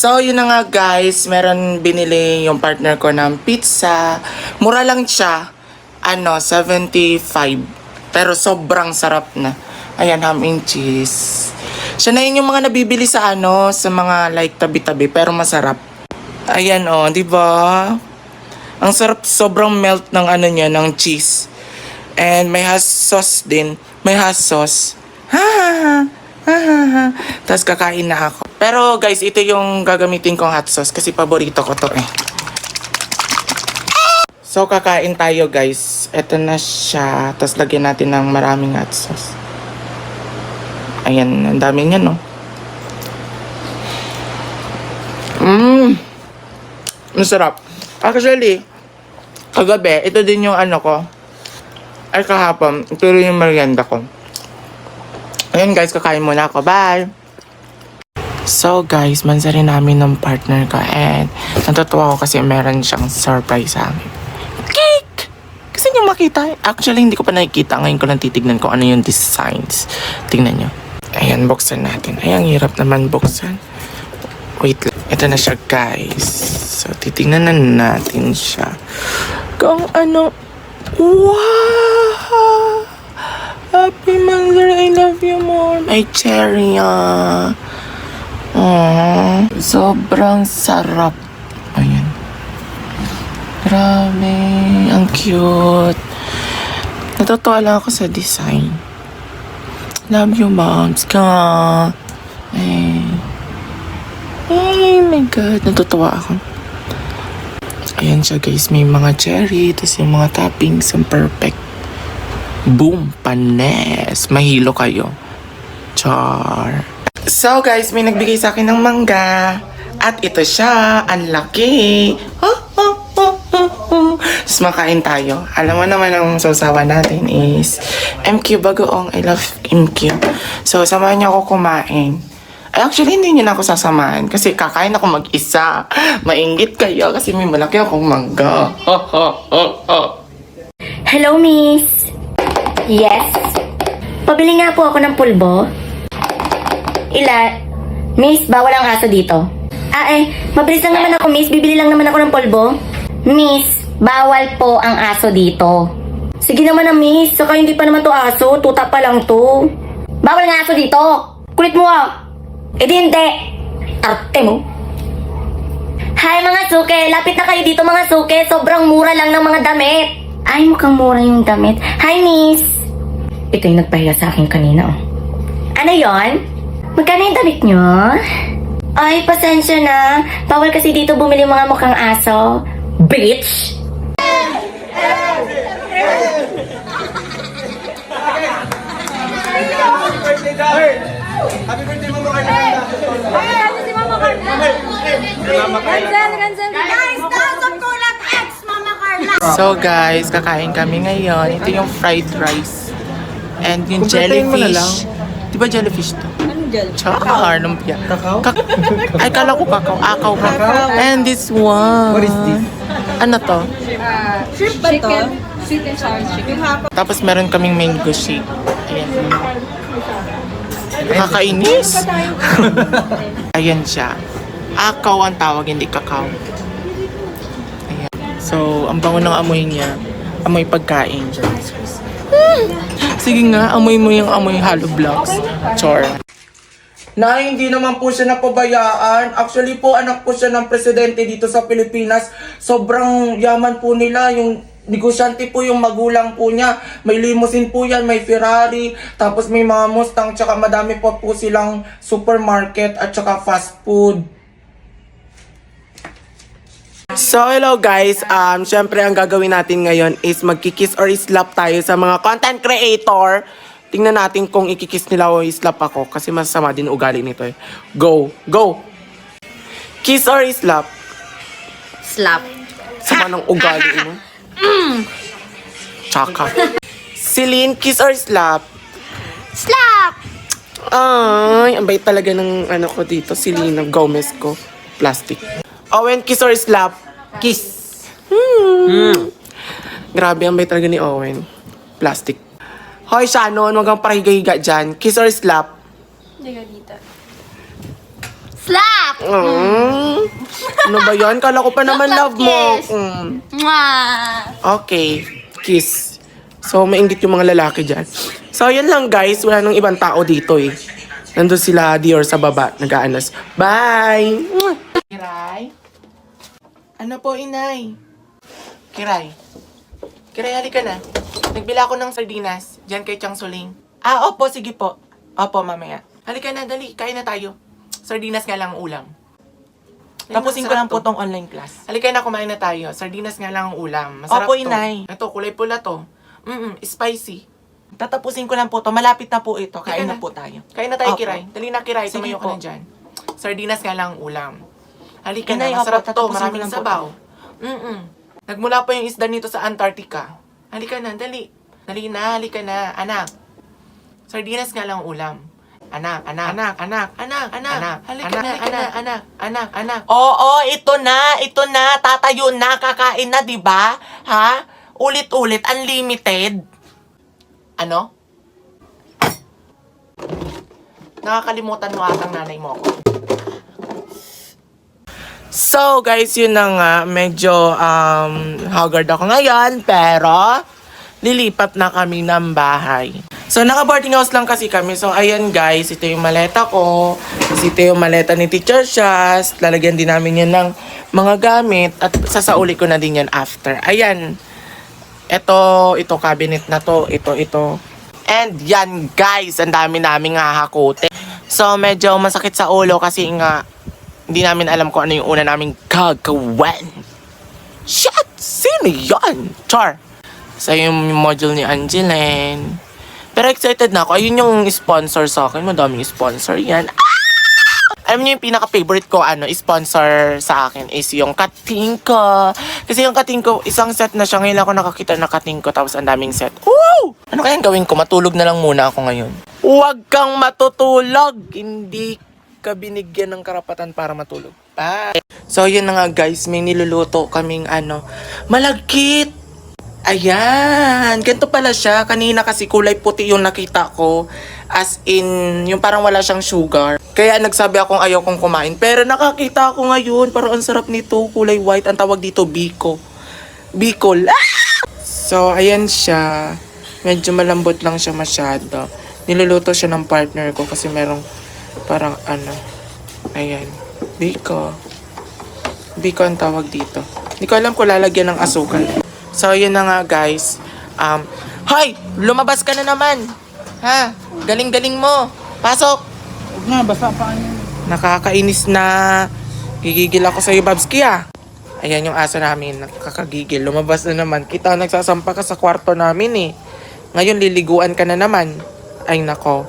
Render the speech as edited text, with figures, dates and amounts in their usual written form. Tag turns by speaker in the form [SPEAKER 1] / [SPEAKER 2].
[SPEAKER 1] So, yun na nga guys, meron binili yung partner ko ng pizza. Mura lang siya, 75. Pero sobrang sarap na. Ayan, ham and cheese. Siya na yun yung mga nabibili sa sa mga like tabi-tabi, pero masarap. Ayan di ba? Ang sarap, sobrang melt ng niya, ng cheese. And may hot sauce din. May hot sauce. Tapos kakain na ako. Pero guys, ito yung gagamitin kong hot sauce kasi paborito ko to eh. So kakain tayo guys. Ito na siya. Tapos lagyan natin ng maraming hot sauce. Ayan, ang dami niya no. Masarap. Actually, kagabi, ito din yung ko. Ay kahapon, ito rin yung merienda ko. Ayan guys, kakain muna ako. Bye! So guys, mansarin namin ng partner ko and natutuwa ako kasi meron siyang surprise sa amin. Cake! Kasi nyo makita. Actually, hindi ko pa nakikita. Ngayon ko lang titignan ko ano yung designs. Tingnan nyo. Ayan, buksan natin. Ay, ang hirap naman buksan. Wait lang. Ito na siya guys. So, titignan na natin siya. Kung ano. Wow! Happy Mother, I love you more. My cherry, sobrang sarap. Ayan. Grabe. Ang cute. Natutuwa lang ako sa design. Love you, moms. Ka. Oh my God. Natutuwa ako. Ayan siya, guys. May mga cherry. Tapos yung mga toppings. Ang perfect. Boom! Panes! Mahilo kayo. Char! So guys, may nagbigay sa akin ng mangga. At ito siya. Ang laki. Tapos makain tayo. Alam mo naman ang sausawan natin is MQ Bagoong. I love MQ. So, samahan niyo ako kumain. Actually, hindi niyo na ako sasamahan. Kasi kakain ako mag-isa. Mainggit kayo kasi may malaki akong mangga.
[SPEAKER 2] Hello, miss. Yes. Pabili nga po ako ng pulbo. Miss, bawal ang aso dito. Mabilis lang naman ako, miss. Bibili lang naman ako ng pulbo. Miss, bawal po ang aso dito. Sige naman na, miss. Saka hindi pa naman to aso. Tuta pa lang to. Bawal ang aso dito. Kulit mo hindi. Arte mo. Hi mga suke. Lapit na kayo dito mga suke. Sobrang mura lang ng mga damit. Ay, mukhang mura yung damit. Hi, miss. Ito yung nagpahiya sa akin kanina, Ano yon? Magkano yung damit nyo? Ay, pasensya na. Bawal kasi dito bumili mga mukhang aso. Bitch!
[SPEAKER 3] Happy birthday, Mama Carla!
[SPEAKER 4] Ano si Mama Carla? Cancel. Guys, thousand kulat X, Mama Carla!
[SPEAKER 1] So guys, kakain kami ngayon. Ito yung fried rice. And yung jellyfish. Di ba jellyfish to?
[SPEAKER 4] Anong gel?
[SPEAKER 1] Char, lumpia.
[SPEAKER 3] Kakao?
[SPEAKER 1] Ay, kala ko kakao. Akaw ba? And this one.
[SPEAKER 3] What is this?
[SPEAKER 1] Ano to?
[SPEAKER 4] Shrimp ba to? Sweet and sour chicken.
[SPEAKER 1] Tapos meron kaming mango shake. Ayan. Nakakainis. Ayan siya. Akaw ang tawag, hindi kakao. Ayan. So, ang bango ng amoy niya. Amoy pagkain. Sige nga, amoy mo yung amoy hollow blocks. Chor. Na hindi naman po siya napabayaan. Actually po, anak po siya ng presidente dito sa Pilipinas. Sobrang yaman po nila. Yung negosyante po yung magulang po niya. May limousine po yan, may Ferrari. Tapos may mga Mustang. Tsaka madami po silang supermarket at tsaka fast food. So hello guys, syempre ang gagawin natin ngayon is magkikiss or slap tayo sa mga content creator. Tingnan natin kung ikikiss nila o slap ako kasi masama din ugali nito eh. Go! Go! Kiss or slap?
[SPEAKER 2] Slap.
[SPEAKER 1] Sama ng ugali mo. Tsaka. Celine, kiss or slap?
[SPEAKER 2] Slap!
[SPEAKER 1] Ay, ang bait talaga ng ko dito, Celine Gomez ko. Plastic. Owen, kiss or slap?
[SPEAKER 3] Kiss!
[SPEAKER 1] Grabe, ang bait talaga ni Owen. Plastic. Hoy, Shannon, huwag kang pahiga-higa dyan. Kiss or slap?
[SPEAKER 4] Hindi ka dito.
[SPEAKER 2] Slap!
[SPEAKER 3] Ano ba yan? Kala ko pa naman love mo.
[SPEAKER 4] kiss.
[SPEAKER 3] Okay, kiss. So, mainggit yung mga lalaki dyan. So, yan lang guys. Wala nang ibang tao dito eh. Nandun sila Dior sa baba. Nag-aanos. Bye!
[SPEAKER 1] Kiray? Ano po, inay? Kiray? Kiray, halika na. Nagbila ako ng sardinas. Diyan kay Chang Suling. Ah, opo, sige po. Opo, mamaya. Halika na, dali. Kain na tayo. Sardinas nga lang ang ulam. Tapusin ko lang po tong online class. Halika na, kumain na tayo. Sardinas nga lang ang ulam. Masarap
[SPEAKER 3] Opo,
[SPEAKER 1] to.
[SPEAKER 3] inay.
[SPEAKER 1] Ito, kulay pula to. Spicy. Tatapusin ko lang po to. Malapit na po ito. Kain na po tayo. Kain na tayo,
[SPEAKER 3] Opo.
[SPEAKER 1] Kiray. Dali na, Kiray.
[SPEAKER 3] Sige
[SPEAKER 1] Tumayo ka
[SPEAKER 3] po.
[SPEAKER 1] na dyan. Sardinas nga lang ang ulam. Halika
[SPEAKER 3] Inay,
[SPEAKER 1] na, masarap
[SPEAKER 3] opo,
[SPEAKER 1] to.
[SPEAKER 3] tatapusin ko
[SPEAKER 1] Maraming
[SPEAKER 3] lang po
[SPEAKER 1] sabaw. Nagmula pa yung isda nito sa Antarctica. Halika na, dali. Dali na, halika na. Anak. Sardinas nga lang ang ulam. Anak. Halika na, anak. Oo, ito na. Tatayo na, kakain na, di ba? Ha? Ulit-ulit, unlimited. Ano? Nakakalimutan mo atang nanay mo ako.
[SPEAKER 3] So, guys, yun na nga. Medyo, haggard ako ngayon. Pero, lilipat na kami ng bahay. So, naka-boarding house lang kasi kami. So, ayan guys. Ito yung maleta ko. Kasi ito yung maleta ni Teacher Shaz. Lalagyan din namin yan ng mga gamit. At sasauli ko na din yan after. Ayan. Ito cabinet na to. Ito. And yan guys. Ang dami naming hahakutin. So, medyo masakit sa ulo kasi nga hindi namin alam kung ano yung una naming gagawin. Shit! Sino yan? Char! So, yung module ni Angeline. Pero excited na ako. Ayun yung sponsor sa akin. Madaming sponsor yan. Alam niyo yung pinaka-favorite ko, sponsor sa akin is yung Kating ko. Kasi yung Kating ko, isang set na siya. Ngayon ako nakakita na Kating ko, tapos ang daming set. Woo! Ano kayang gawin ko? Matulog na lang muna ako ngayon. Huwag kang matutulog! Hindi ka binigyan ng karapatan para matulog. Bye! So, yun na nga guys. May niluluto kaming malagkit! Ayan! Ganito pala siya. Kanina kasi kulay puti yung nakita ko. As in, yung parang wala siyang sugar. Kaya nagsabi akong ayaw kong kumain. Pero nakakita ako ngayon. Parang ang sarap nito. Kulay white. Ang tawag dito, biko. Bicol. Ah! So, ayan siya. Medyo malambot lang siya masyado. Niluluto siya ng partner ko kasi merong parang ayan. Biko. Biko ang tawag dito. Hindi ko alam kung lalagyan ng asukal. So, yun na nga guys. Hoy! Lumabas ka na naman! Ha? Galing-galing mo! Pasok!
[SPEAKER 5] Huwag na, basta pa yun.
[SPEAKER 3] Nakakainis na. Gigigil ako sa'yo, Babski ah. Ayan yung aso namin. Nakakagigil. Lumabas na naman. Kita nagsasampa ka sa kwarto namin eh. Ngayon liliguan ka na naman. Ay nako.